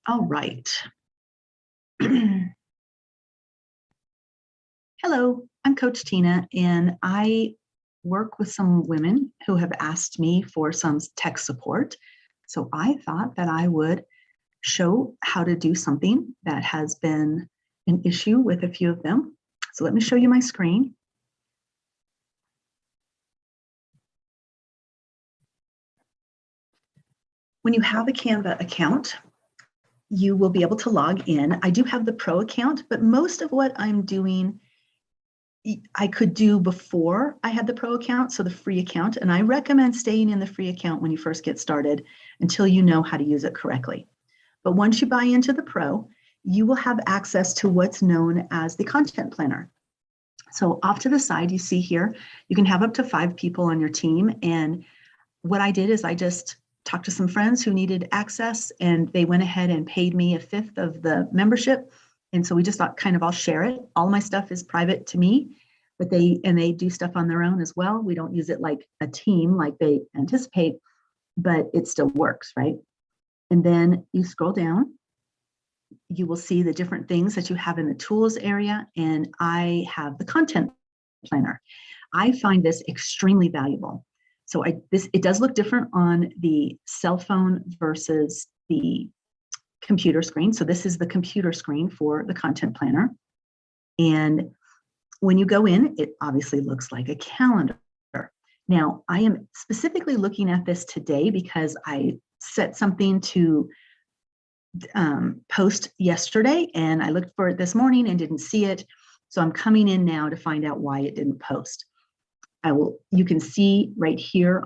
All right. Hello, I'm Coach Tina, and I work with some women who have asked me for some tech support. So I thought that I would show how to do something that has been an issue with a few of them. So let me show you my screen. When you have a Canva account, you will be able to log in. I do have the pro account, but most of what I'm doing I could do before I had the pro account, so the free account, and I recommend staying in the free account when you first get started until you know how to use it correctly. But once you buy into the pro, you will have access to what's known as the content planner. So off to the side, you see here, you can have up to 5 people on your team. And what I did is I just talked to some friends who needed access, and they went ahead and paid me 1/5 of the membership. And so we just thought kind of I'll share it. All my stuff is private to me, but they do stuff on their own as well. We don't use it like a team like they anticipate, but it still works, right? And then you scroll down, you will see the different things that you have in the tools area, and I have the content planner. I find this extremely valuable. So it does look different on the cell phone versus the computer screen. So this is the computer screen for the content planner. And when you go in, it obviously looks like a calendar. Now, I am specifically looking at this today because I set something to post yesterday, and I looked for it this morning and didn't see it. So I'm coming in now to find out why it didn't post. You can see right here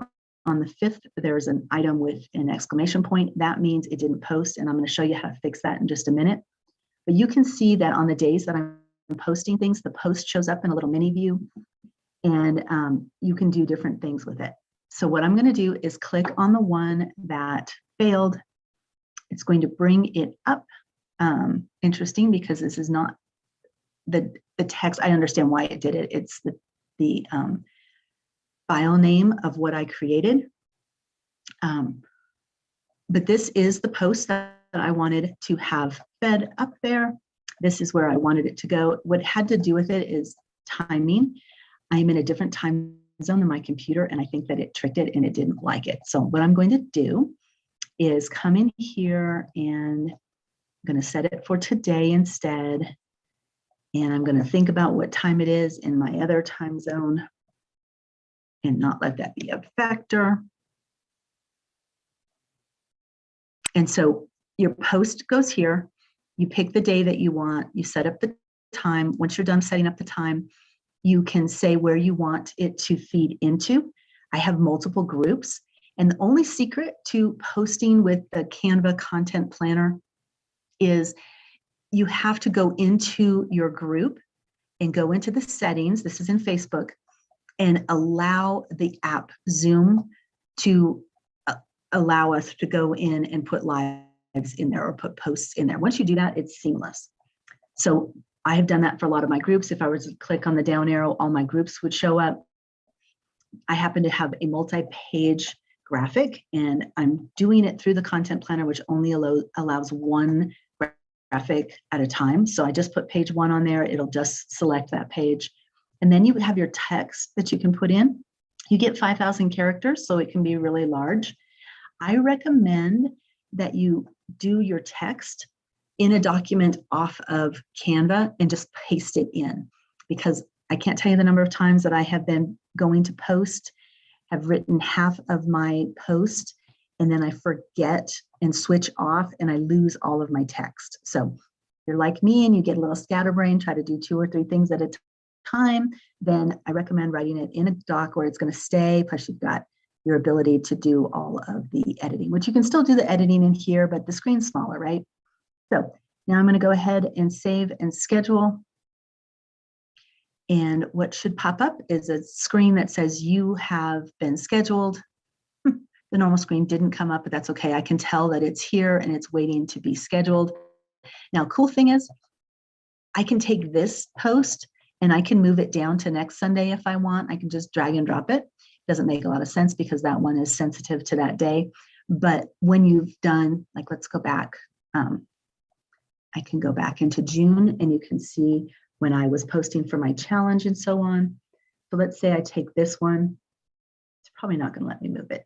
on the 5th, there's an item with an exclamation point. That means it didn't post, and I'm going to show you how to fix that in just a minute. But you can see that on the days that I'm posting things, the post shows up in a little mini view, and you can do different things with it. So what I'm going to do is click on the one that failed. It's going to bring it up. Interesting, because this is not the text. I understand why it did it. It's the file name of what I created. But this is the post that I wanted to have fed up there. This is where I wanted it to go. What had to do with it is timing. I'm in a different time zone than my computer, and I think that it tricked it and it didn't like it. So what I'm going to do is come in here, and I'm going to set it for today instead. And I'm going to think about what time it is in my other time zone and not let that be a factor. And so your post goes here. You pick the day that you want. You set up the time. Once you're done setting up the time, you can say where you want it to feed into. I have multiple groups. And the only secret to posting with the Canva content planner is you have to go into your group and go into the settings. This is in Facebook, and allow the app Zoom to allow us to go in and put lives in there or put posts in there. Once you do that, it's seamless. So I have done that for a lot of my groups. If I was to click on the down arrow, all my groups would show up. I happen to have a multi-page graphic, and I'm doing it through the content planner, which only allows one graphic at a time. So I just put page 1 on there. It'll just select that page. And then you have your text that you can put in. You get 5,000 characters, so it can be really large. I recommend that you do your text in a document off of Canva and just paste it in, because I can't tell you the number of times that I have been going to post, have written half of my post, and then I forget and switch off and I lose all of my text. So if you're like me and you get a little scatterbrain, try to do 2 or 3 things at a time, then I recommend writing it in a doc where it's going to stay. Plus you've got your ability to do all of the editing, which you can still do the editing in here, but the screen's smaller, right? So now I'm going to go ahead and save and schedule. And what should pop up is a screen that says you have been scheduled. The normal screen didn't come up, but that's okay. I can tell that it's here and it's waiting to be scheduled. Now, cool thing is I can take this post and I can move it down to next Sunday if I want. I can just drag and drop it. Doesn't make a lot of sense because that one is sensitive to that day. But when you've done, like, let's go back I can go back into June and you can see when I was posting for my challenge and so on. So let's say I take this one. It's probably not going to let me move it,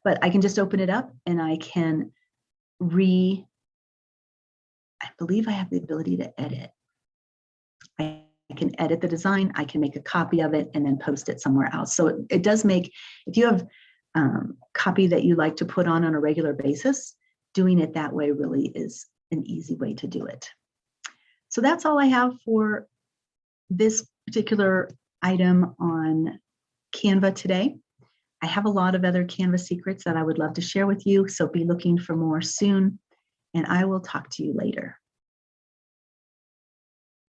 but I can just open it up and I can I believe I have the ability to edit. I can edit the design, I can make a copy of it and then post it somewhere else. So it does make, if you have copy that you like to put on a regular basis, doing it that way really is an easy way to do it. So that's all I have for this particular item on Canva today. I have a lot of other Canva secrets that I would love to share with you, so be looking for more soon, and I will talk to you later.